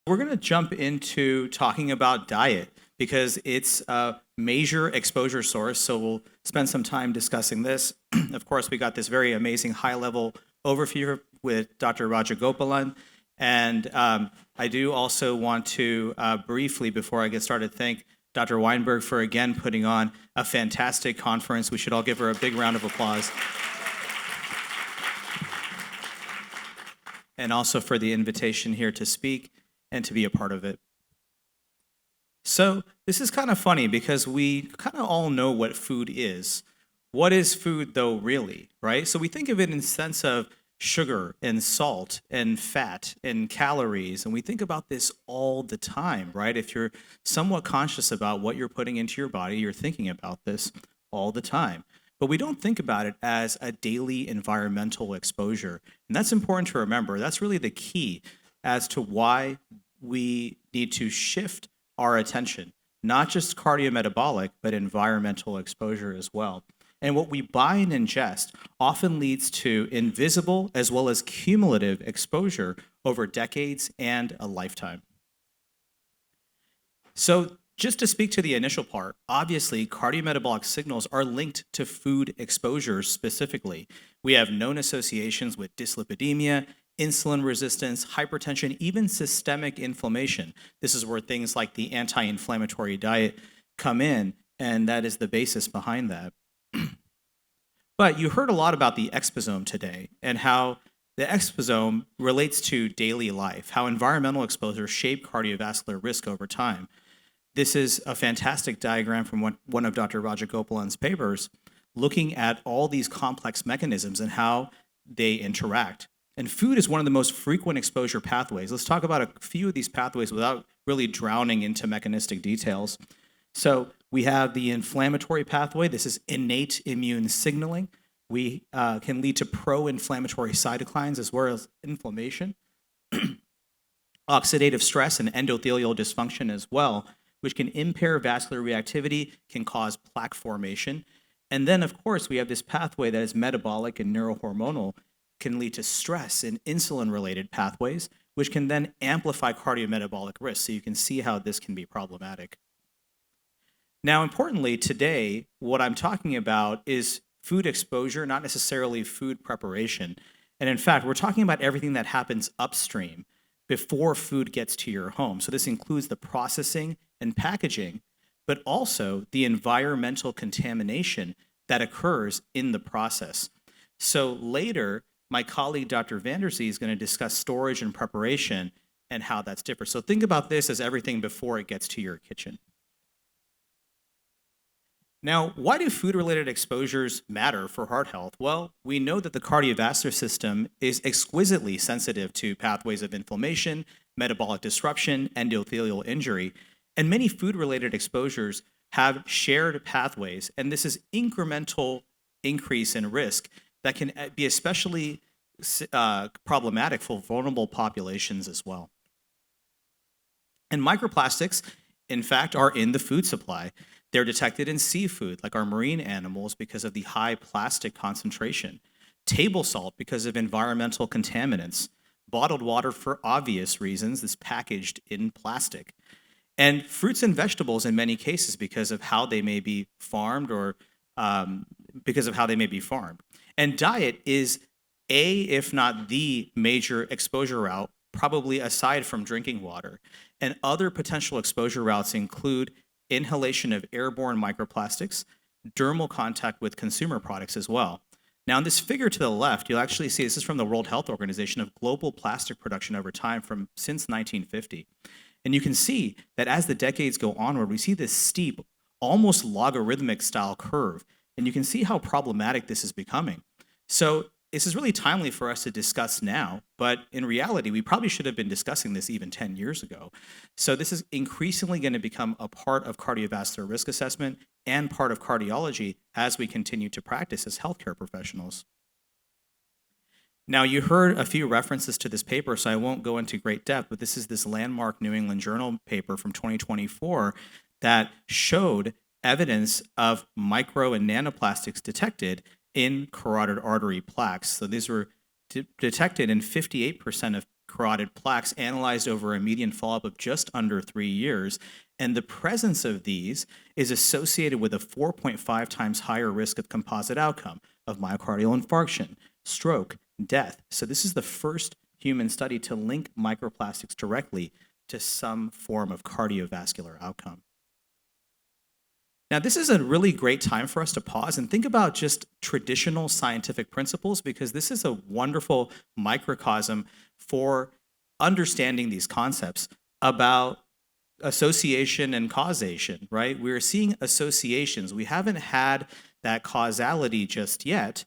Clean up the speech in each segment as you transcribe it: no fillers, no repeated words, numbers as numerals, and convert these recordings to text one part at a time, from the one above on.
We're going to jump into talking about diet because it's a major exposure source. So we'll spend some time discussing this. Of course, we got this very amazing high-level overview with Dr. Rajagopalan. And I do also want to briefly, before I get started, thank Dr. Weinberg for again putting on a fantastic conference. We should all give her a big round of applause. And also for the invitation here to speak and to be a part of it. So this is kind of funny because we kind of all know what food is. What is food though, really, right? So we think of it in the sense of sugar and salt and fat and calories, and we think about this all the time, right? If you're somewhat conscious about what you're putting into your body, you're thinking about this all the time. But we don't think about it as a daily environmental exposure. And that's important to remember. That's really the key as to why we need to shift our attention, not just cardiometabolic, but environmental exposure as well. And what we buy and ingest often leads to invisible as well as cumulative exposure over decades and a lifetime. So just to speak to the initial part, obviously cardiometabolic signals are linked to food exposure specifically. We have known associations with dyslipidemia, insulin resistance, hypertension, even systemic inflammation. This is where things like the anti-inflammatory diet come in, and that is the basis behind that. But you heard a lot about the exposome today and how the exposome relates to daily life, how environmental exposure shape cardiovascular risk over time. This is a fantastic diagram from one of Dr. Rajagopalan's papers looking at all these complex mechanisms and how they interact. And food is one of the most frequent exposure pathways. Let's talk about a few of these pathways without really drowning into mechanistic details. So we have the inflammatory pathway. This is innate immune signaling. We can lead to pro-inflammatory cytokines as well as inflammation, oxidative stress, and endothelial dysfunction as well, which can impair vascular reactivity, can cause plaque formation. And then, of course, we have this pathway that is metabolic and neurohormonal, can lead to stress and insulin-related pathways, which can then amplify cardiometabolic risk. So you can see how this can be problematic. Now, importantly, today, what I'm talking about is food exposure, not necessarily food preparation. And in fact, we're talking about everything that happens upstream before food gets to your home. So this includes the processing and packaging, but also the environmental contamination that occurs in the process. So later, my colleague, Dr. Vanderzee, is going to discuss storage and preparation and how that's different. So think about this as everything before it gets to your kitchen. Now, why do food-related exposures matter for heart health? Well, we know that the cardiovascular system is exquisitely sensitive to pathways of inflammation, metabolic disruption, endothelial injury, and many food-related exposures have shared pathways, and this is incremental increase in risk that can be especially problematic for vulnerable populations as well. And microplastics, in fact, are in the food supply. They're detected in seafood, like our marine animals, because of the high plastic concentration. Table salt because of environmental contaminants. Bottled water for obvious reasons, is packaged in plastic. And fruits and vegetables in many cases because of how they may be farmed or because of how they may be farmed. And diet is if not the major exposure route, probably aside from drinking water. And other potential exposure routes include inhalation of airborne microplastics, dermal contact with consumer products as well. Now in this figure to the left, you'll actually see this is from the World Health Organization of global plastic production over time since 1950. And you can see that as the decades go onward, we see this steep, almost logarithmic style curve. And you can see how problematic this is becoming. So this is really timely for us to discuss now, but in reality, we probably should have been discussing this even 10 years ago. So this is increasingly going to become a part of cardiovascular risk assessment and part of cardiology as we continue to practice as healthcare professionals. Now, you heard a few references to this paper, so I won't go into great depth, but this is this landmark New England Journal paper from 2024 that showed evidence of micro and nanoplastics detected in carotid artery plaques. So these were detected in 58% of carotid plaques analyzed over a median follow-up of just under 3 years. And the presence of these is associated with a 4.5 times higher risk of composite outcome of myocardial infarction, stroke, death. So this is the first human study to link microplastics directly to some form of cardiovascular outcome. Now, this is a really great time for us to pause and think about just traditional scientific principles, because this is a wonderful microcosm for understanding these concepts about association and causation, right? We're seeing associations. We haven't had that causality just yet.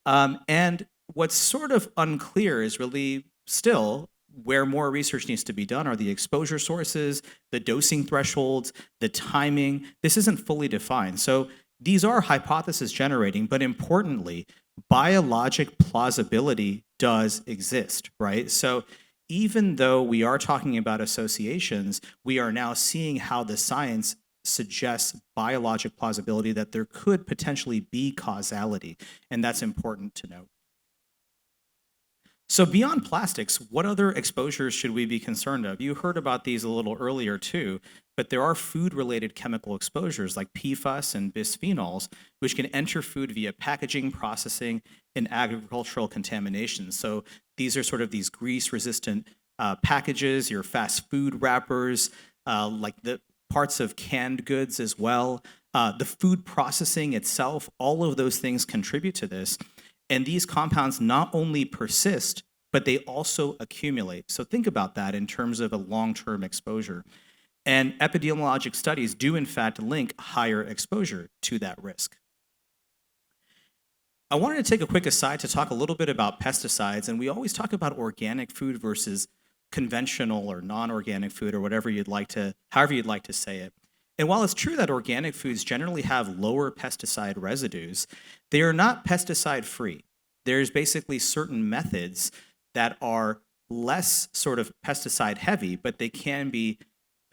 And what's sort of unclear is really still where more research needs to be done are the exposure sources, the dosing thresholds, the timing. This isn't fully defined. So these are hypothesis generating, but importantly, biologic plausibility does exist, right? So even though we are talking about associations, we are now seeing how the science suggests biologic plausibility that there could potentially be causality, and that's important to note. So beyond plastics, what other exposures should we be concerned of? You heard about these a little earlier too, but there are food-related chemical exposures like PFAS and bisphenols, which can enter food via packaging, processing, and agricultural contamination. So these are sort of these grease-resistant packages, your fast food wrappers, like the parts of canned goods as well. The food processing itself, all of those things contribute to this. And these compounds not only persist, but they also accumulate. So think about that in terms of a long-term exposure. And epidemiologic studies do in fact link higher exposure to that risk. I wanted to take a quick aside to talk a little bit about pesticides. And we always talk about organic food versus conventional or non-organic food, or however you'd like to say it. And while it's true that organic foods generally have lower pesticide residues, they are not pesticide-free. There's basically certain methods that are less sort of pesticide-heavy, but they can be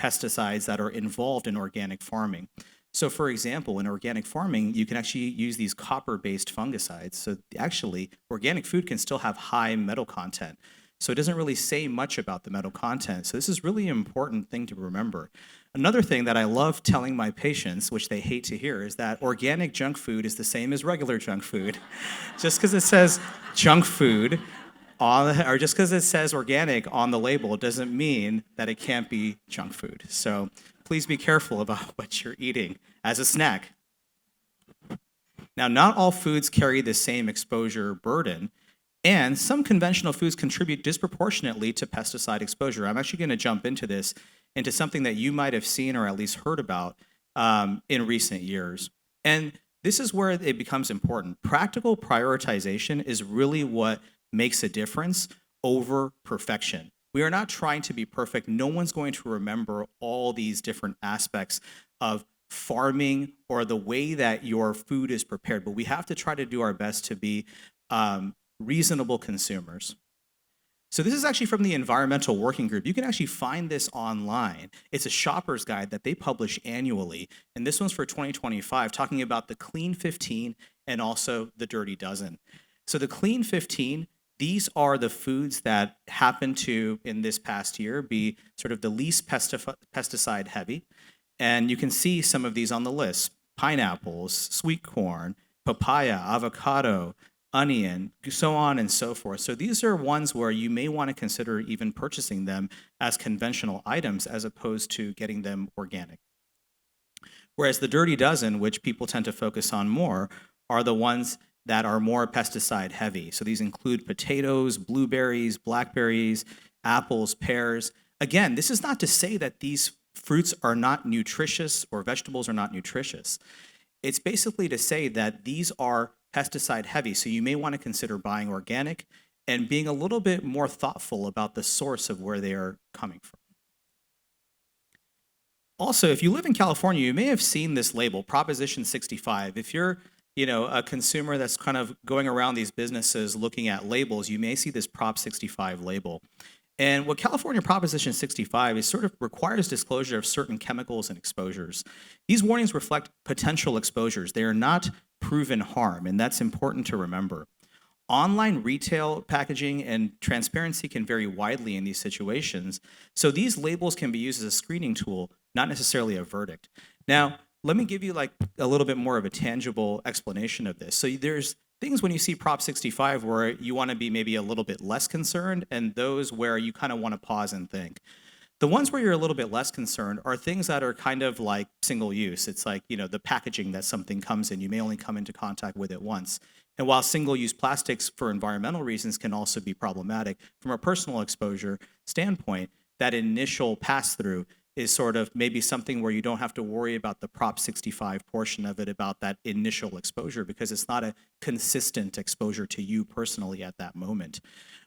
pesticides that are involved in organic farming. So for example, in organic farming, you can actually use these copper-based fungicides. So actually, organic food can still have high metal content. So it doesn't really say much about the metal content. So this is really an important thing to remember. Another thing that I love telling my patients, which they hate to hear, is that organic junk food is the same as regular junk food. Just because it says junk food, or just because it says organic on the label doesn't mean that it can't be junk food. So please be careful about what you're eating as a snack. Now, not all foods carry the same exposure burden, and some conventional foods contribute disproportionately to pesticide exposure. I'm actually going to jump into something that you might have seen or at least heard about in recent years. And this is where it becomes important. Practical prioritization is really what makes a difference over perfection. We are not trying to be perfect. No one's going to remember all these different aspects of farming or the way that your food is prepared, but we have to try to do our best to be reasonable consumers. So this is actually from the Environmental Working Group. You can actually find this online. It's a shopper's guide that they publish annually. And this one's for 2025, talking about the Clean 15 and also the Dirty Dozen. So the Clean 15, these are the foods that happen to, in this past year, be sort of the least pesticide heavy. And you can see some of these on the list: pineapples, sweet corn, papaya, avocado, onion, so on and so forth. So these are ones where you may want to consider even purchasing them as conventional items as opposed to getting them organic. Whereas the Dirty Dozen, which people tend to focus on more, are the ones that are more pesticide heavy. So these include potatoes, blueberries, blackberries, apples, pears. Again, this is not to say that these fruits are not nutritious or vegetables are not nutritious. It's basically to say that these are pesticide heavy, so you may want to consider buying organic and being a little bit more thoughtful about the source of where they are coming from. Also, if you live in California, you may have seen this label, Proposition 65. If you're a consumer that's kind of going around these businesses looking at labels, you may see this Prop 65 label. And what California Proposition 65 is sort of requires disclosure of certain chemicals and exposures. These warnings reflect potential exposures. They are not proven harm, and that's important to remember. Online retail packaging and transparency can vary widely in these situations. So these labels can be used as a screening tool, not necessarily a verdict. Now, let me give you like a little bit more of a tangible explanation of this. So there's things when you see Prop 65 where you want to be maybe a little bit less concerned, and those where you kind of want to pause and think. The ones where you're a little bit less concerned are things that are kind of like single use. It's like, the packaging that something comes in, you may only come into contact with it once. And while single use plastics for environmental reasons can also be problematic, from a personal exposure standpoint, that initial pass through is sort of maybe something where you don't have to worry about the Prop 65 portion of it, about that initial exposure, because it's not a consistent exposure to you personally at that moment.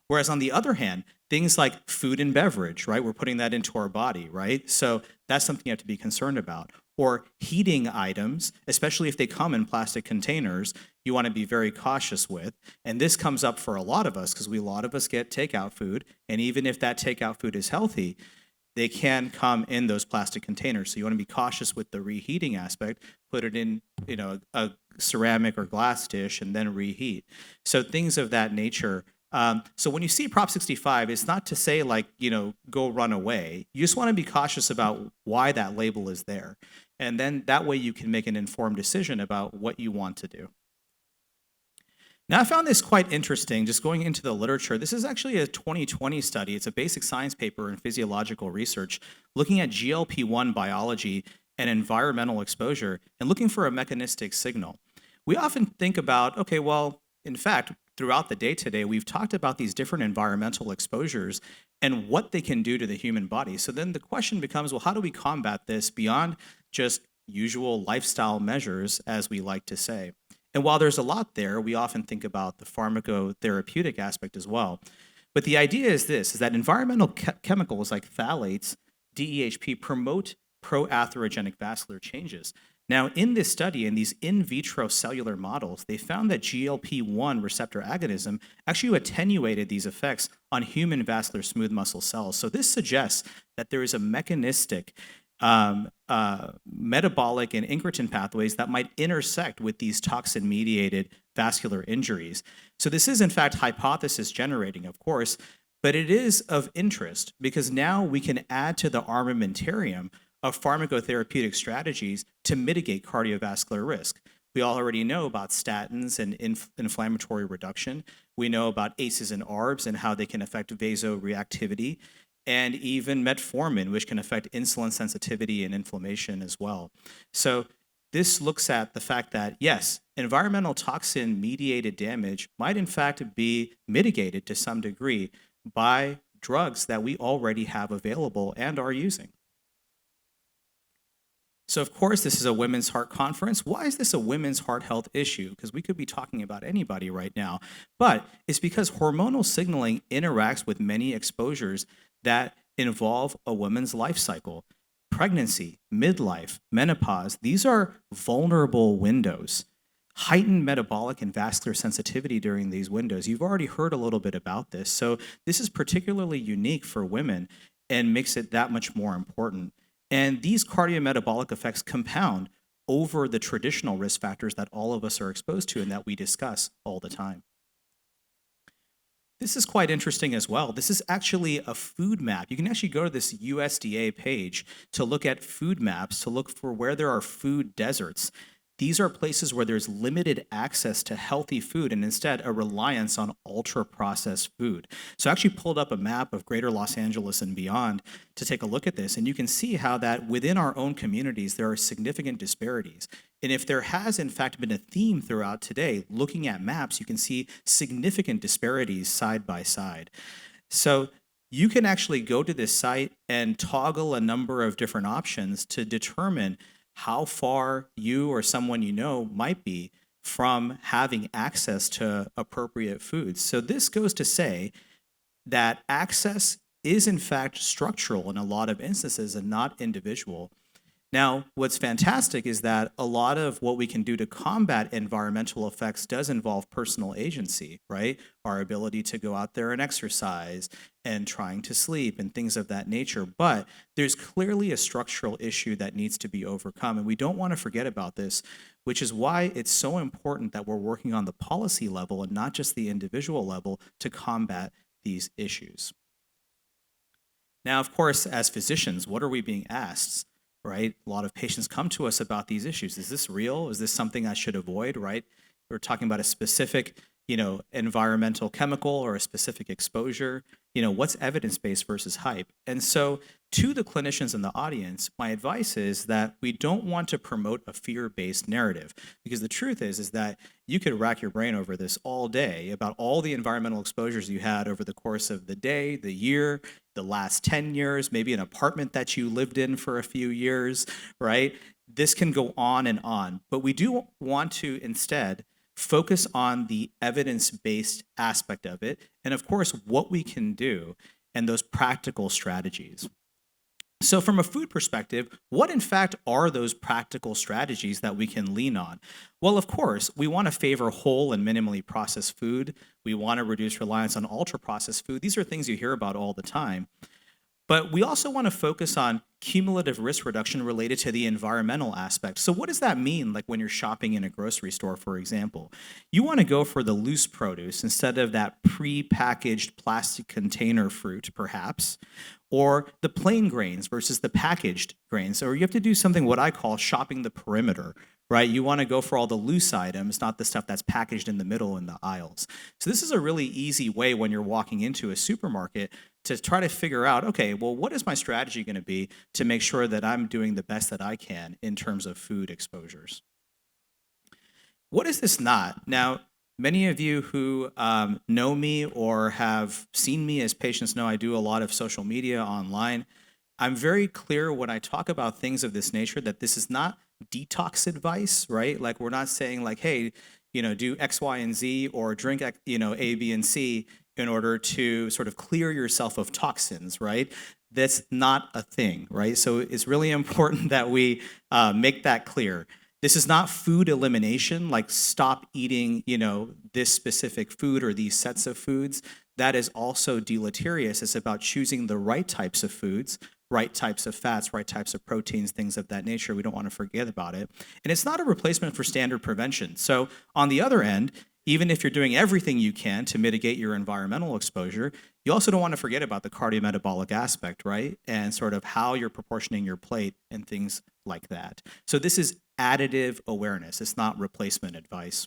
Whereas on the other hand, things like food and beverage, right? We're putting that into our body, right? So that's something you have to be concerned about. Or heating items, especially if they come in plastic containers, you want to be very cautious with. And this comes up for a lot of us because a lot of us get takeout food. And even if that takeout food is healthy, they can come in those plastic containers. So you want to be cautious with the reheating aspect, put it in, a ceramic or glass dish and then reheat. So things of that nature. So when you see Prop 65, it's not to say like, go run away. You just want to be cautious about why that label is there. And then that way you can make an informed decision about what you want to do. Now, I found this quite interesting, just going into the literature. This is actually a 2020 study. It's a basic science paper in physiological research looking at GLP-1 biology and environmental exposure and looking for a mechanistic signal. We often think about, okay, well, in fact, throughout the day today, we've talked about these different environmental exposures and what they can do to the human body. So then the question becomes, well, how do we combat this beyond just usual lifestyle measures, as we like to say? And while there's a lot there, we often think about the pharmacotherapeutic aspect as well. But the idea is this, is that environmental chemicals like phthalates, DEHP, promote pro-atherogenic vascular changes. Now, in this study, in these in vitro cellular models, they found that GLP-1 receptor agonism actually attenuated these effects on human vascular smooth muscle cells. So this suggests that there is a mechanistic metabolic and incretin pathways that might intersect with these toxin-mediated vascular injuries. So this is, in fact, hypothesis generating, of course, but it is of interest because now we can add to the armamentarium of pharmacotherapeutic strategies to mitigate cardiovascular risk. We already know about statins and inflammatory reduction. We know about ACEs and ARBs and how they can affect vasoreactivity, and even metformin, which can affect insulin sensitivity and inflammation as well. So this looks at the fact that, yes, environmental toxin-mediated damage might in fact be mitigated to some degree by drugs that we already have available and are using. So of course, this is a women's heart conference. Why is this a women's heart health issue? Because we could be talking about anybody right now. But it's because hormonal signaling interacts with many exposures that involve a woman's life cycle. Pregnancy, midlife, menopause, these are vulnerable windows. Heightened metabolic and vascular sensitivity during these windows. You've already heard a little bit about this. So this is particularly unique for women and makes it that much more important. And these cardiometabolic effects compound over the traditional risk factors that all of us are exposed to and that we discuss all the time. This is quite interesting as well. This is actually a food map. You can actually go to this USDA page to look at food maps, to look for where there are food deserts. These are places where there's limited access to healthy food and instead a reliance on ultra-processed food. So I actually pulled up a map of greater Los Angeles and beyond to take a look at this, and you can see how that within our own communities, there are significant disparities. And if there has in fact been a theme throughout today, looking at maps, you can see significant disparities side by side. So you can actually go to this site and toggle a number of different options to determine how far you or someone you know might be from having access to appropriate foods. So this goes to say that access is in fact structural in a lot of instances and not individual. Now, what's fantastic is that a lot of what we can do to combat environmental effects does involve personal agency, right? Our ability to go out there and exercise and trying to sleep and things of that nature. But there's clearly a structural issue that needs to be overcome. And we don't want to forget about this, which is why it's so important that we're working on the policy level and not just the individual level to combat these issues. Now, of course, as physicians, what are we being asked? Right? A lot of patients come to us about these issues. Is this real? Is this something I should avoid? Right? We're talking about a specific, environmental chemical or a specific exposure. What's evidence-based versus hype? And so to the clinicians in the audience, my advice is that we don't want to promote a fear-based narrative, because the truth is that you could rack your brain over this all day about all the environmental exposures you had over the course of the day, the year, the last 10 years, maybe an apartment that you lived in for a few years, right? This can go on, but we do want to instead focus on the evidence-based aspect of it, and of course, what we can do and those practical strategies. So from a food perspective, what in fact are those practical strategies that we can lean on? Well, of course, we want to favor whole and minimally processed food. We want to reduce reliance on ultra-processed food. These are things you hear about all the time. But we also want to focus on cumulative risk reduction related to the environmental aspect. So what does that mean, like when you're shopping in a grocery store, for example? You want to go for the loose produce instead of that pre-packaged plastic container fruit, perhaps, or the plain grains versus the packaged grains. Or you have to do something what I call shopping the perimeter, right? You want to go for all the loose items, not the stuff that's packaged in the middle in the aisles. So this is a really easy way when you're walking into a supermarket to try to figure out, okay, well, what is my strategy going to be to make sure that I'm doing the best that I can in terms of food exposures? What is this not? Now, many of you who know me or have seen me as patients know I do a lot of social media online. I'm very clear when I talk about things of this nature that this is not detox advice, right? Like we're not saying like, hey, do X, Y, and Z or drink, A, B, and C in order to sort of clear yourself of toxins, right? That's not a thing, right? So it's really important that we make that clear. This is not food elimination, like stop eating, this specific food or these sets of foods. That is also deleterious. It's about choosing the right types of foods, right types of fats, right types of proteins, things of that nature. We don't want to forget about it. And it's not a replacement for standard prevention. So on the other end, even if you're doing everything you can to mitigate your environmental exposure, you also don't want to forget about the cardiometabolic aspect, right? And sort of how you're proportioning your plate and things like that. So this is additive awareness. It's not replacement advice.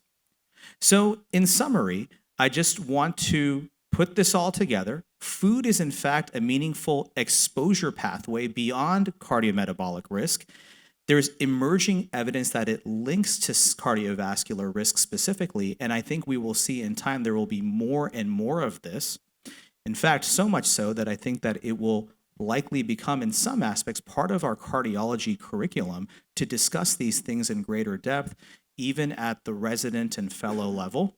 So in summary, I just want to put this all together. Food is in fact a meaningful exposure pathway beyond cardiometabolic risk. There's emerging evidence that it links to cardiovascular risk specifically, and I think we will see in time there will be more and more of this. In fact, so much so that I think that it will likely become, in some aspects, part of our cardiology curriculum to discuss these things in greater depth, even at the resident and fellow level.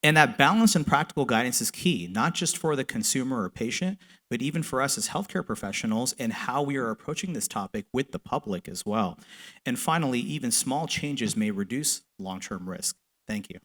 And that balance and practical guidance is key, not just for the consumer or patient, but even for us as healthcare professionals and how we are approaching this topic with the public as well. And finally, even small changes may reduce long-term risk. Thank you.